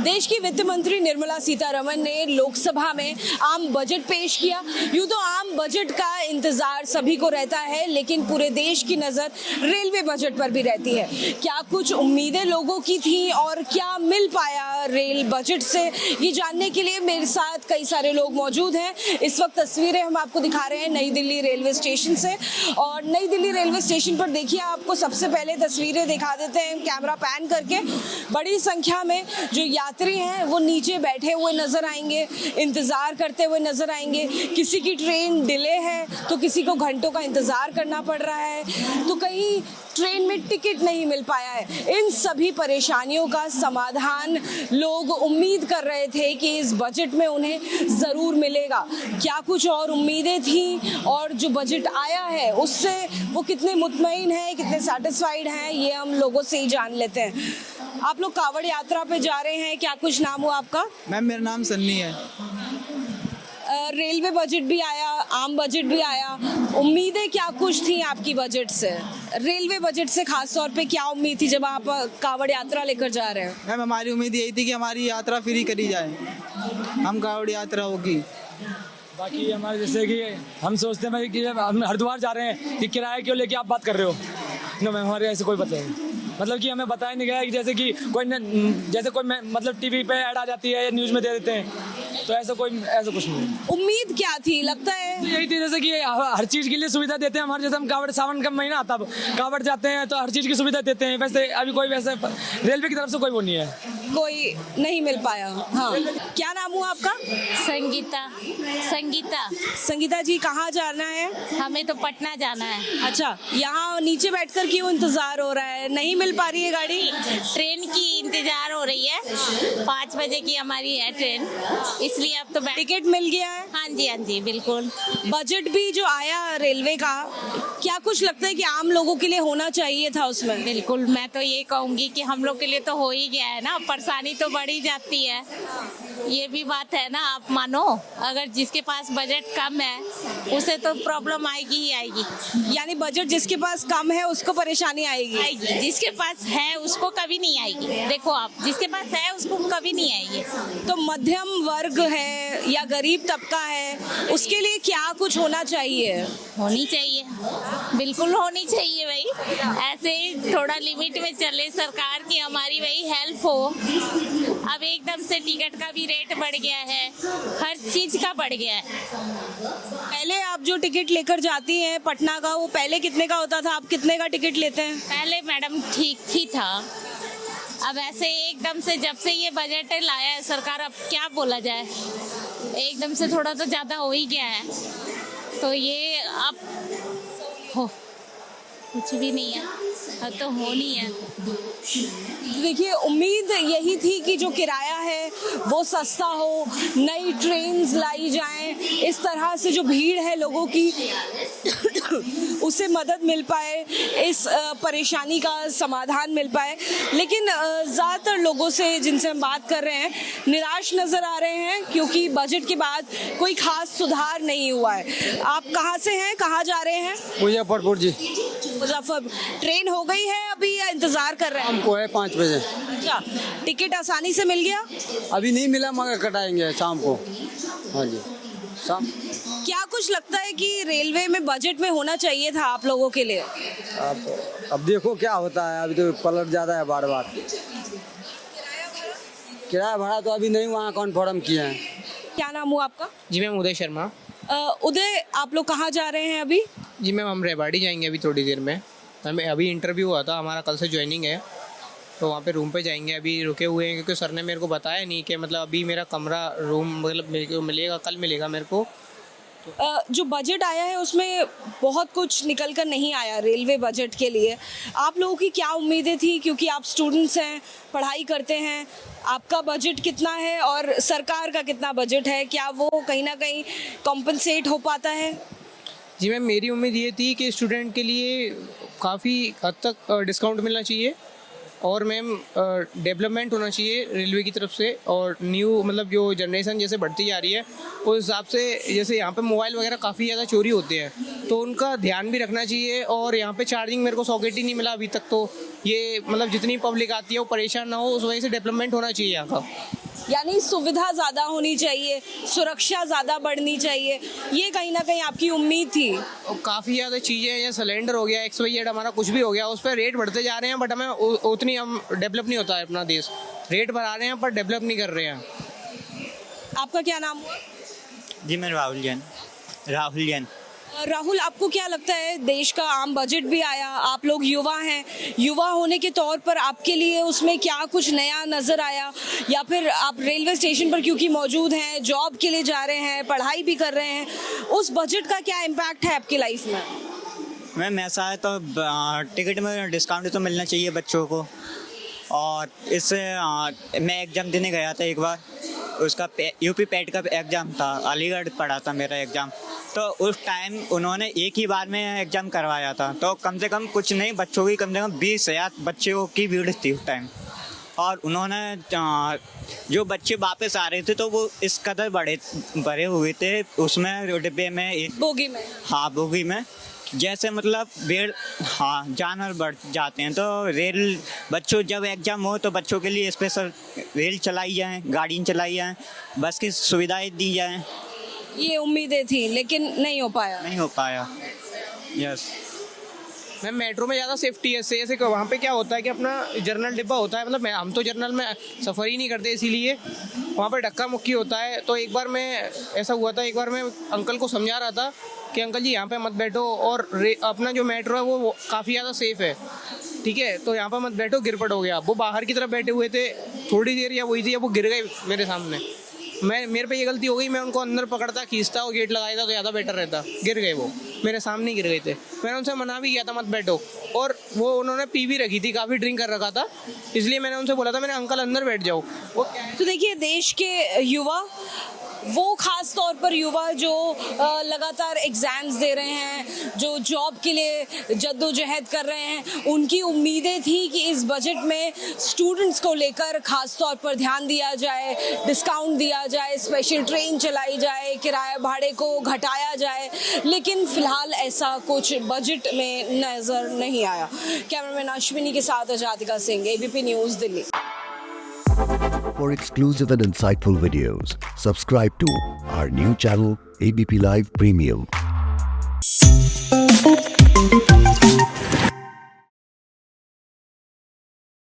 देश की वित्त मंत्री निर्मला सीतारमण ने लोकसभा में आम बजट पेश किया। यूं तो आम बजट का इंतजार सभी को रहता है, लेकिन पूरे देश की नजर रेलवे बजट पर भी रहती है। क्या कुछ उम्मीदें लोगों की थी और क्या मिल पाया रेल बजट से, ये जानने के लिए मेरे साथ कई सारे लोग मौजूद हैं। इस वक्त तस्वीरें हम आपको दिखा रहे हैं नई दिल्ली रेलवे स्टेशन से, और नई दिल्ली रेलवे स्टेशन पर देखिए, आपको सबसे पहले तस्वीरें दिखा देते हैं कैमरा पैन करके। बड़ी संख्या में जो यात्री हैं वो नीचे बैठे हुए नजर आएंगे, इंतजार करते हुए नजर आएंगे। किसी की ट्रेन डिले है तो किसी को घंटों का इंतजार करना पड़ रहा है, तो कहीं ट्रेन में टिकट नहीं मिल पाया है। इन सभी परेशानियों का समाधान लोग उम्मीद कर रहे थे कि इस बजट में उन्हें ज़रूर मिलेगा। क्या कुछ और उम्मीदें थी और जो बजट आया है उससे वो कितने मुतमईन हैं, कितने सेटिस्फाइड हैं, ये हम लोगों से ही जान लेते हैं। आप लोग कांवड़ यात्रा पे जा रहे हैं, क्या कुछ नाम हुआ आपका? मैम मेरा नाम सन्नी है। रेलवे बजट भी आया, आम बजट भी आया, उम्मीदें क्या कुछ थी आपकी बजट से? रेलवे बजट से खास तौर पे क्या उम्मीद थी जब आप कांवड़ यात्रा लेकर जा रहे हैं? मैम हमारी उम्मीद यही थी कि हमारी यात्रा फ्री करी जाए, हम कांवड़ यात्रा होगी। बाकी हमारे जैसे कि हम सोचते हैं भाई कि हम हरिद्वार जा रहे हैं कि किराया क्यों लेके आप बात कर रहे हो। नो मैम, हमारे ऐसे कोई पता नहीं, मतलब कि हमें बताया नहीं गया कि जैसे कि कोई मतलब टीवी पे ऐड आ जाती है या न्यूज़ में दे देते हैं, तो ऐसा कुछ नहीं। उम्मीद क्या थी? लगता है तो यही थी जैसे कि हर चीज़ के लिए सुविधा देते हैं। हमारे जैसे हम कांवड़, सावन का महीना आता है, कांवड़ जाते हैं तो हर चीज़ की सुविधा देते हैं। वैसे अभी कोई वैसे रेलवे की तरफ से कोई वो नहीं है, कोई नहीं मिल पाया। हाँ, क्या नाम हुआ आपका? संगीता। संगीता जी, कहाँ जाना है? हमें तो पटना जाना है। अच्छा, यहाँ नीचे बैठकर क्यों इंतजार हो रहा है? नहीं मिल पा रही है गाड़ी? ट्रेन की इंतजार हो रही है, 5 बजे की हमारी है ट्रेन, इसलिए अब तो टिकट मिल गया है? हाँ जी बिल्कुल। बजट भी जो आया रेलवे का, क्या कुछ लगता है कि आम लोगों के लिए होना चाहिए था उसमें? बिल्कुल, मैं तो ये कहूँगी कि हम लोग के लिए तो हो ही गया है ना, परेशानी तो बढ़ी जाती है, ये भी बात है ना। आप मानो, अगर जिसके पास बजट कम है उसे तो प्रॉब्लम आएगी ही आएगी। यानी बजट जिसके पास कम है उसको परेशानी आएगी? जिसके पास है उसको कभी नहीं आएगी। देखो आप, जिसके पास है उसको कभी नहीं आएगी। तो मध्यम वर्ग है या गरीब तबका है, उसके लिए क्या कुछ होना चाहिए? होनी चाहिए, बिल्कुल होनी चाहिए भाई। ऐसे ही थोड़ा लिमिट में चले सरकार की, हमारी वही हेल्प हो। अब एकदम से टिकट का भी रेट बढ़ गया है, हर चीज का बढ़ गया है। पहले आप जो टिकट लेकर जाती हैं पटना का, वो पहले कितने का होता था, आप कितने का टिकट लेते हैं? पहले मैडम ठीक ही था, अब ऐसे एकदम से जब से ये बजट लाया है सरकार, अब क्या बोला जाए, एकदम से थोड़ा तो ज्यादा हो ही गया है। तो ये अब हो कुछ भी नहीं है, अब तो होनी है। देखिए, उम्मीद यही थी कि जो किराया है वो सस्ता हो, नई ट्रेन्स लाई जाएं, इस तरह से जो भीड़ है लोगों की उसे मदद मिल पाए, इस परेशानी का समाधान मिल पाए। लेकिन ज़्यादातर लोगों से जिनसे हम बात कर रहे हैं निराश नज़र आ रहे हैं, क्योंकि बजट के बाद कोई खास सुधार नहीं हुआ है। आप कहाँ से हैं, कहाँ जा रहे हैं? मुजफ्फरपुर जी। मुजफ्फर, ट्रेन हो गई है अभी या इंतजार कर रहे हैं? हमको है 5 बजे। अच्छा, टिकट आसानी से मिल गया? अभी नहीं मिला, मगर कटाएंगे शाम को। हाँ जी, शाम। क्या कुछ लगता है कि रेलवे में बजट में होना चाहिए था आप लोगों के लिए? अब देखो क्या होता है, अभी तो पलट जाता है बार बार। किराया भाड़ा तो अभी नहीं वहाँ कन्फर्म किए हैं। क्या नाम हुआ आपका? जी मैम, उदय शर्मा। उदय, आप लोग कहाँ जा रहे हैं अभी? जी मैम, हम रेवाड़ी जाएंगे अभी थोड़ी देर में। हमें अभी इंटरव्यू हुआ था हमारा, कल से ज्वाइनिंग है, तो वहाँ पे रूम पे जाएंगे। अभी रुके हुए हैं क्योंकि सर ने मेरे को बताया नहीं कि मतलब अभी मेरा कमरा रूम मतलब मेरे को मिलेगा, कल मिलेगा मेरे को। जो बजट आया है उसमें बहुत कुछ निकल कर नहीं आया रेलवे बजट के लिए। आप लोगों की क्या उम्मीदें थी, क्योंकि आप स्टूडेंट्स हैं, पढ़ाई करते हैं, आपका बजट कितना है और सरकार का कितना बजट है, क्या वो कहीं ना कहीं कॉम्पनसेट हो पाता है? जी मैम, मेरी उम्मीद ये थी कि स्टूडेंट के लिए काफ़ी हद तक डिस्काउंट मिलना चाहिए और मैम डेवलपमेंट होना चाहिए रेलवे की तरफ से, और न्यू मतलब जो जनरेशन जैसे बढ़ती जा रही है उस हिसाब से, जैसे यहाँ पे मोबाइल वगैरह काफ़ी ज़्यादा चोरी होते हैं तो उनका ध्यान भी रखना चाहिए। और यहाँ पे चार्जिंग मेरे को सॉकेट ही नहीं मिला अभी तक, तो ये मतलब जितनी पब्लिक आती है वो परेशान ना हो, उस वजह से डेवलपमेंट होना चाहिए यहाँ का। यानी सुविधा ज़्यादा होनी चाहिए, सुरक्षा ज़्यादा बढ़नी चाहिए, ये कहीं ना कहीं आपकी उम्मीद थी। और काफ़ी ज़्यादा चीज़ें हैं, जैसे सिलेंडर हो गया, XYZ हमारा कुछ भी हो गया, उस पर रेट बढ़ते जा रहे हैं, बट हमें उतनी हम डेवलप नहीं होता है अपना देश। रेट बढ़ा रहे हैं पर डेवलप नहीं कर रहे हैं। आपका क्या नाम हुआ? जी मैं राहुल जैन। राहुल, आपको क्या लगता है, देश का आम बजट भी आया, आप लोग युवा हैं, युवा होने के तौर पर आपके लिए उसमें क्या कुछ नया नज़र आया, या फिर आप रेलवे स्टेशन पर क्योंकि मौजूद हैं, जॉब के लिए जा रहे हैं, पढ़ाई भी कर रहे हैं, उस बजट का क्या इम्पैक्ट है आपकी लाइफ में? मैम ऐसा है तो टिकट में डिस्काउंट तो मिलना चाहिए बच्चों को। और इससे मैं एग्ज़ाम देने गया था एक बार, उसका यूपी पैट का एग्ज़ाम था, अलीगढ़ पढ़ा था मेरा एग्ज़ाम, तो उस टाइम उन्होंने एक ही बार में एग्ज़ाम करवाया था, तो कम से कम कुछ नहीं बच्चों की कम से कम 20,000 बच्चों की भीड़ थी उस टाइम। और उन्होंने जो बच्चे वापस आ रहे थे तो वो इस कदर भरे हुए थे उसमें डिब्बे में, बोगी में। हाँ बोगी में, जैसे मतलब भीड़, हाँ जानवर बढ़ जाते हैं। तो रेल बच्चों जब एग्ज़ाम हो तो बच्चों के लिए स्पेशल रेल चलाई जाए, गाड़ी चलाई जाए, बस की सुविधाएं दी जाएं। ये उम्मीदें थी लेकिन नहीं हो पाया। यस मैम मेट्रो में ज़्यादा सेफ्टी है, जैसे वहाँ पे क्या होता है कि अपना जर्नल डिब्बा होता है, मतलब हम तो जर्नल में सफ़र ही नहीं करते, इसीलिए वहाँ पे धक्का मुक्की होता है। तो एक बार मैं ऐसा हुआ था, एक बार मैं अंकल को समझा रहा था कि अंकल जी यहाँ पे मत बैठो, और अपना जो मेट्रो है वो काफ़ी ज़्यादा सेफ़ है, ठीक है, तो यहाँ पर मत बैठो, गिरपट हो गया। वो बाहर की तरफ बैठे हुए थे, थोड़ी देर या वही थी, वो गिर गए मेरे सामने। मेरे पे ये गलती हो गई, मैं उनको अंदर पकड़ता, खींचता और गेट लगाया था तो ज़्यादा बेटर रहता। गिर गए, वो मेरे सामने गिर गए थे। मैंने उनसे मना भी किया था मत बैठो, और वो उन्होंने पी भी रखी थी, काफ़ी ड्रिंक कर रखा था, इसलिए मैंने उनसे बोला था, मैंने अंकल अंदर बैठ जाओ। वो तो देखिए, देश के युवा, वो खास तौर पर युवा जो लगातार एग्जाम्स दे रहे हैं, जो जॉब के लिए जद्दोजहद कर रहे हैं, उनकी उम्मीदें थी कि इस बजट में स्टूडेंट्स को लेकर खास तौर पर ध्यान दिया जाए, डिस्काउंट दिया जाए, स्पेशल ट्रेन चलाई जाए, किराया भाड़े को घटाया जाए, लेकिन फिलहाल ऐसा कुछ बजट में नज़र नहीं आया। कैमरामैन अश्विनी के साथ Ajatika Singh, ABP news, Delhi. For exclusive and insightful videos, subscribe to our new channel, ABP Live Premium.